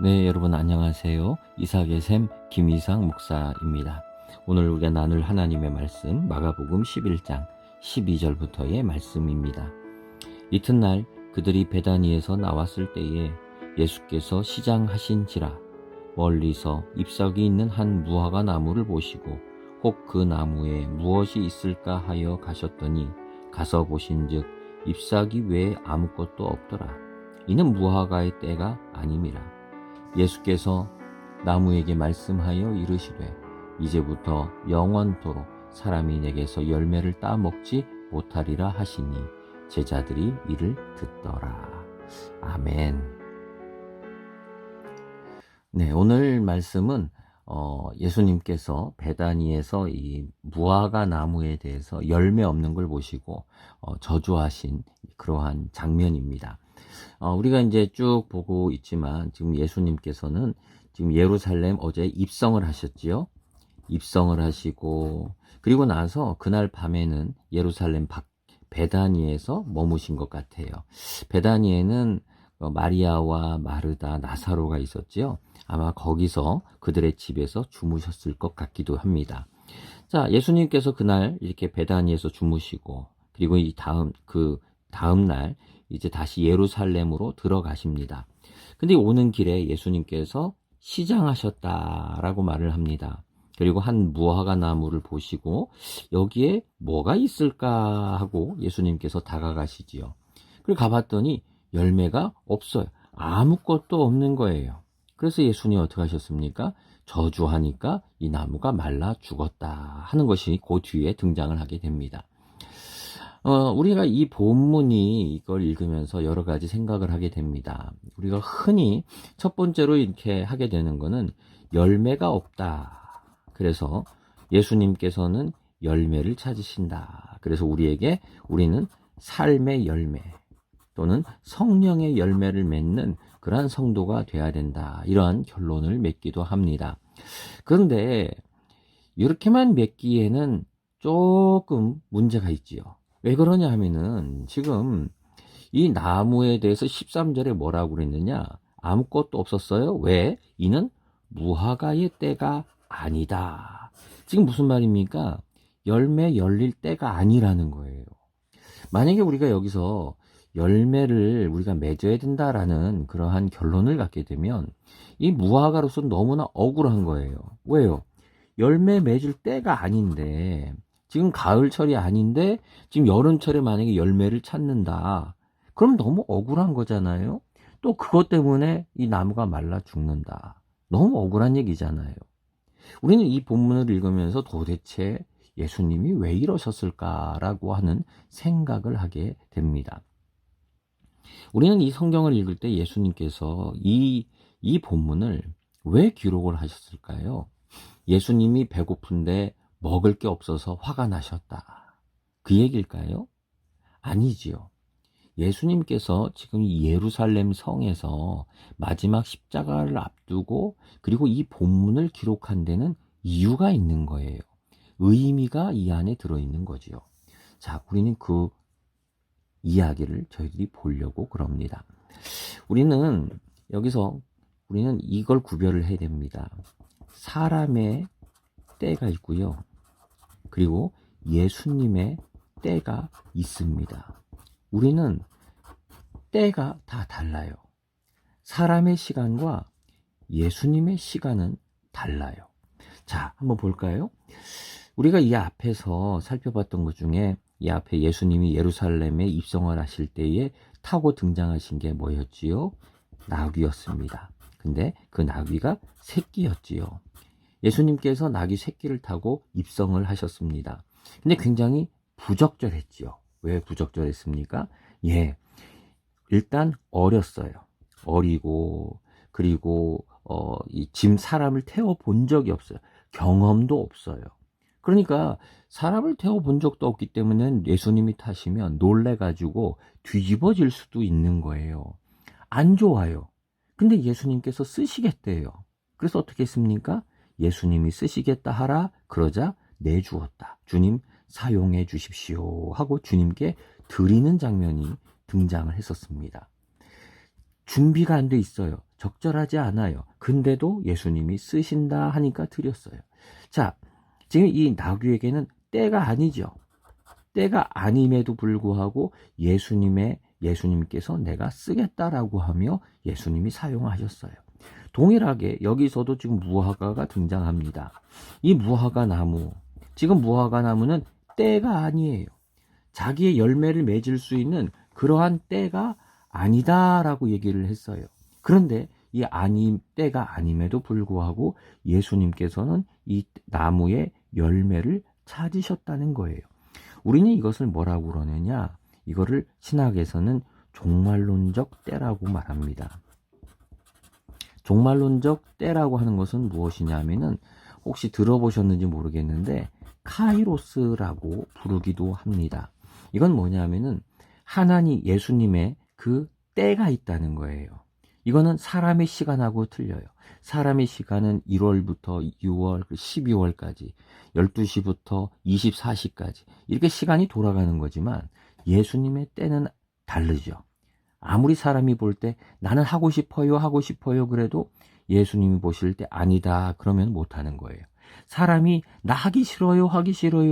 네, 여러분 안녕하세요. 이삭의 샘 김이삭 목사입니다. 오늘 우리가 나눌 하나님의 말씀 마가복음 11장 12절부터의 말씀입니다. 이튿날 그들이 베다니에서 나왔을 때에 예수께서 시장하신지라 멀리서 잎사귀 있는 한 무화과 나무를 보시고 혹 그 나무에 무엇이 있을까 하여 가셨더니 가서 보신즉 잎사귀 외에 아무것도 없더라. 이는 무화과의 때가 아님이라. 예수께서 나무에게 말씀하여 이르시되 이제부터 영원토록 사람이 내게서 열매를 따먹지 못하리라 하시니 제자들이 이를 듣더라. 아멘. 네, 오늘 말씀은 예수님께서 베다니에서 이 무화과 나무에 대해서 열매 없는 걸 보시고 저주하신 그러한 장면입니다. 우리가 이제 쭉 보고 있지만 지금 예수님께서는 지금 예루살렘 어제 입성을 하셨지요. 입성을 하시고 그리고 나서 그날 밤에는 예루살렘 밖 베다니에서 머무신 것 같아요. 베다니에는 마리아와 마르다, 나사로가 있었지요. 아마 거기서 그들의 집에서 주무셨을 것 같기도 합니다. 자, 예수님께서 그날 이렇게 베다니에서 주무시고 그리고 그 다음 날 이제 다시 예루살렘으로 들어가십니다. 근데 오는 길에 예수님께서 시장하셨다라고 말을 합니다. 그리고 한 무화과 나무를 보시고 여기에 뭐가 있을까 하고 예수님께서 다가가시지요. 그리고 가봤더니 열매가 없어요. 아무것도 없는 거예요. 그래서 예수님이 어떻게 하셨습니까? 저주하니까 이 나무가 말라 죽었다 하는 것이 그 뒤에 등장을 하게 됩니다. 우리가 이 본문이 이걸 읽으면서 여러 가지 생각을 하게 됩니다. 우리가 흔히 첫 번째로 이렇게 하게 되는 거는 열매가 없다. 그래서 예수님께서는 열매를 찾으신다. 그래서 우리는 삶의 열매 또는 성령의 열매를 맺는 그러한 성도가 돼야 된다. 이러한 결론을 맺기도 합니다. 그런데 이렇게만 맺기에는 조금 문제가 있지요. 왜 그러냐 하면은 지금 이 나무에 대해서 13절에 뭐라고 그랬느냐? 아무것도 없었어요. 왜? 이는 무화과의 때가 아니다. 지금 무슨 말입니까? 열매 열릴 때가 아니라는 거예요. 만약에 우리가 여기서 열매를 우리가 맺어야 된다라는 그러한 결론을 갖게 되면 이 무화과로서 너무나 억울한 거예요. 왜요? 열매 맺을 때가 아닌데 지금 가을철이 아닌데 지금 여름철에 만약에 열매를 찾는다. 그럼 너무 억울한 거잖아요. 또 그것 때문에 이 나무가 말라 죽는다. 너무 억울한 얘기잖아요. 우리는 이 본문을 읽으면서 도대체 예수님이 왜 이러셨을까라고 하는 생각을 하게 됩니다. 우리는 이 성경을 읽을 때 예수님께서 이 본문을 왜 기록을 하셨을까요? 예수님이 배고픈데 먹을 게 없어서 화가 나셨다. 그 얘기일까요? 아니지요. 예수님께서 지금 이 예루살렘 성에서 마지막 십자가를 앞두고 그리고 이 본문을 기록한 데는 이유가 있는 거예요. 의미가 이 안에 들어있는 거지요. 자, 우리는 그 이야기를 저희들이 보려고 그럽니다. 여기서 우리는 이걸 구별을 해야 됩니다. 사람의 때가 있고요. 그리고 예수님의 때가 있습니다. 우리는 때가 다 달라요. 사람의 시간과 예수님의 시간은 달라요. 자, 한번 볼까요? 우리가 이 앞에서 살펴봤던 것 중에 이 앞에 예수님이 예루살렘에 입성을 하실 때에 타고 등장하신 게 뭐였지요? 나귀였습니다. 근데 그 나귀가 새끼였지요. 예수님께서 나귀 새끼를 타고 입성을 하셨습니다. 근데 굉장히 부적절했지요. 왜 부적절했습니까? 일단 어렸어요. 어리고 그리고 사람을 태워 본 적이 없어요. 경험도 없어요. 그러니까 사람을 태워 본 적도 없기 때문에 예수님이 타시면 놀래가지고 뒤집어질 수도 있는 거예요. 안 좋아요. 근데 예수님께서 쓰시겠대요. 그래서 어떻게 했습니까? 예수님이 쓰시겠다 하라 그러자 내주었다. 주님 사용해 주십시오 하고 주님께 드리는 장면이 등장을 했었습니다. 준비가 안 돼 있어요. 적절하지 않아요. 근데도 예수님이 쓰신다 하니까 드렸어요. 자, 지금 이 나귀에게는 때가 아니죠. 때가 아님에도 불구하고 예수님께서 내가 쓰겠다라고 하며 예수님이 사용하셨어요. 동일하게 여기서도 지금 무화과가 등장합니다. 이 무화과 나무, 지금 무화과 나무는 때가 아니에요. 자기의 열매를 맺을 수 있는 그러한 때가 아니다라고 얘기를 했어요. 그런데 이 때가 아님에도 불구하고 예수님께서는 이 나무의 열매를 찾으셨다는 거예요. 우리는 이것을 뭐라고 그러느냐? 이거를 신학에서는 종말론적 때라고 말합니다. 종말론적 때라고 하는 것은 무엇이냐면은 혹시 들어보셨는지 모르겠는데 카이로스라고 부르기도 합니다. 이건 뭐냐면은 예수님의 그 때가 있다는 거예요. 이거는 사람의 시간하고 틀려요. 사람의 시간은 1월부터 6월, 12월까지 12시부터 24시까지 이렇게 시간이 돌아가는 거지만 예수님의 때는 다르죠. 아무리 사람이 볼 때 나는 하고 싶어요 그래도 예수님이 보실 때 아니다 그러면 못하는 거예요. 사람이 나 하기 싫어요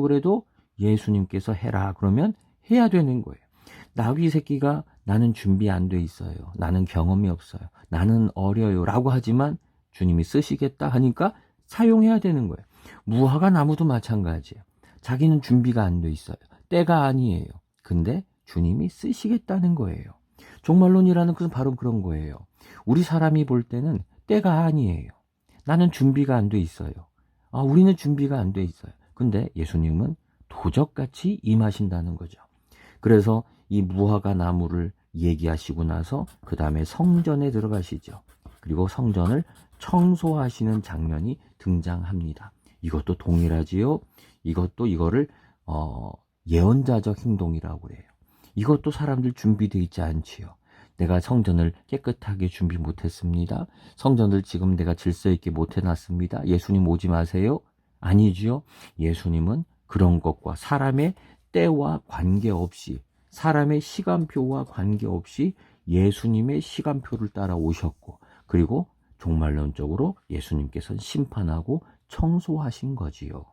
그래도 예수님께서 해라 그러면 해야 되는 거예요. 나귀 새끼가 나는 준비 안 돼 있어요. 나는 경험이 없어요. 나는 어려요 라고 하지만 주님이 쓰시겠다 하니까 사용해야 되는 거예요. 무화과 나무도 마찬가지예요. 자기는 준비가 안 돼 있어요. 때가 아니에요. 근데 주님이 쓰시겠다는 거예요. 종말론이라는 것은 바로 그런 거예요. 우리 사람이 볼 때는 때가 아니에요. 나는 준비가 안 돼 있어요. 우리는 준비가 안 돼 있어요. 근데 예수님은 도적같이 임하신다는 거죠. 그래서 이 무화과 나무를 얘기하시고 나서 그 다음에 성전에 들어가시죠. 그리고 성전을 청소하시는 장면이 등장합니다. 이것도 동일하지요. 이거를 예언자적 행동이라고 그래요. 이것도 사람들 준비되어 있지 않지요. 내가 성전을 깨끗하게 준비 못했습니다. 성전을 지금 내가 질서 있게 못해놨습니다. 예수님 오지 마세요. 아니지요. 예수님은 그런 것과 사람의 때와 관계없이 사람의 시간표와 관계없이 예수님의 시간표를 따라 오셨고 그리고 종말론적으로 예수님께서는 심판하고 청소하신 거지요.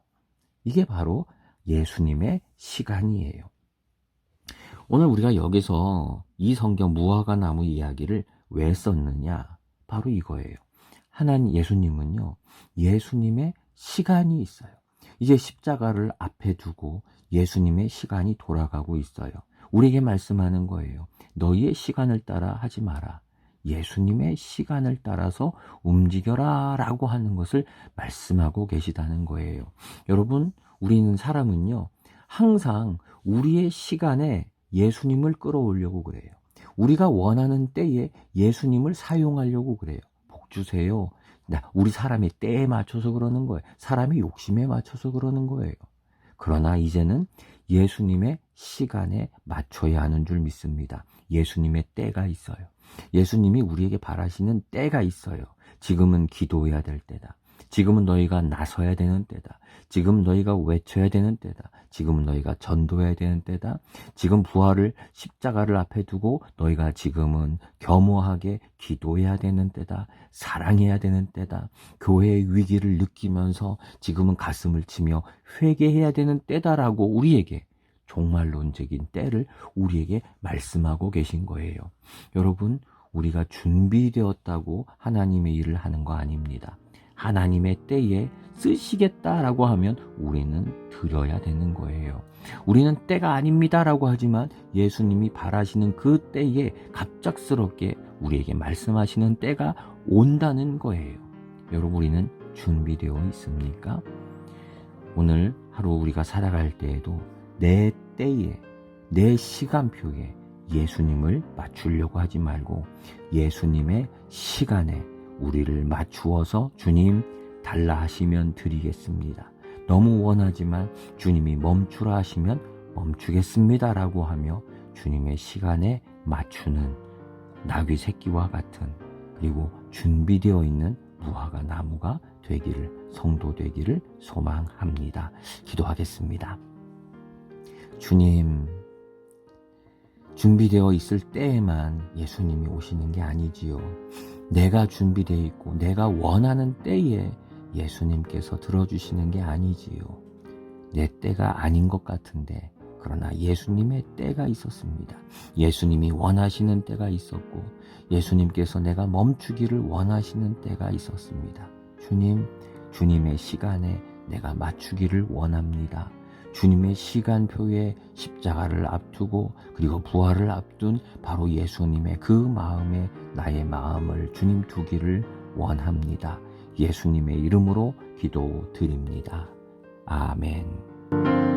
이게 바로 예수님의 시간이에요. 오늘 우리가 여기서 이 성경 무화과 나무 이야기를 왜 썼느냐? 바로 이거예요. 예수님은요, 예수님의 시간이 있어요. 이제 십자가를 앞에 두고 예수님의 시간이 돌아가고 있어요. 우리에게 말씀하는 거예요. 너희의 시간을 따라 하지 마라. 예수님의 시간을 따라서 움직여라 라고 하는 것을 말씀하고 계시다는 거예요. 여러분, 우리는 사람은요, 항상 우리의 시간에 예수님을 끌어오려고 그래요. 우리가 원하는 때에 예수님을 사용하려고 그래요. 복 주세요. 우리 사람의 때에 맞춰서 그러는 거예요. 사람의 욕심에 맞춰서 그러는 거예요. 그러나 이제는 예수님의 시간에 맞춰야 하는 줄 믿습니다. 예수님의 때가 있어요. 예수님이 우리에게 바라시는 때가 있어요. 지금은 기도해야 될 때다. 지금은 너희가 나서야 되는 때다. 지금 너희가 외쳐야 되는 때다. 지금은 너희가 전도해야 되는 때다. 지금 십자가를 앞에 두고 너희가 지금은 겸허하게 기도해야 되는 때다. 사랑해야 되는 때다. 교회의 위기를 느끼면서 지금은 가슴을 치며 회개해야 되는 때다라고 우리에게 종말론적인 때를 우리에게 말씀하고 계신 거예요. 여러분, 우리가 준비되었다고 하나님의 일을 하는 거 아닙니다. 하나님의 때에 쓰시겠다라고 하면 우리는 드려야 되는 거예요. 우리는 때가 아닙니다라고 하지만 예수님이 바라시는 그 때에 갑작스럽게 우리에게 말씀하시는 때가 온다는 거예요. 여러분, 우리는 준비되어 있습니까? 오늘 하루 우리가 살아갈 때에도 내 때에, 내 시간표에 예수님을 맞추려고 하지 말고 예수님의 시간에 우리를 맞추어서 주님 달라 하시면 드리겠습니다. 너무 원하지만 주님이 멈추라 하시면 멈추겠습니다 라고 하며 주님의 시간에 맞추는 나귀 새끼와 같은 그리고 준비되어 있는 무화과 나무가 되기를, 성도 되기를 소망합니다. 기도하겠습니다. 주님, 준비되어 있을 때에만 예수님이 오시는 게 아니지요. 내가 준비되어 있고 내가 원하는 때에 예수님께서 들어주시는 게 아니지요. 내 때가 아닌 것 같은데 그러나 예수님의 때가 있었습니다. 예수님이 원하시는 때가 있었고 예수님께서 내가 멈추기를 원하시는 때가 있었습니다. 주님의 시간에 내가 맞추기를 원합니다. 주님의 시간표에 십자가를 앞두고 그리고 부활을 앞둔 바로 예수님의 그 마음에 나의 마음을 주님 두기를 원합니다. 예수님의 이름으로 기도드립니다. 아멘.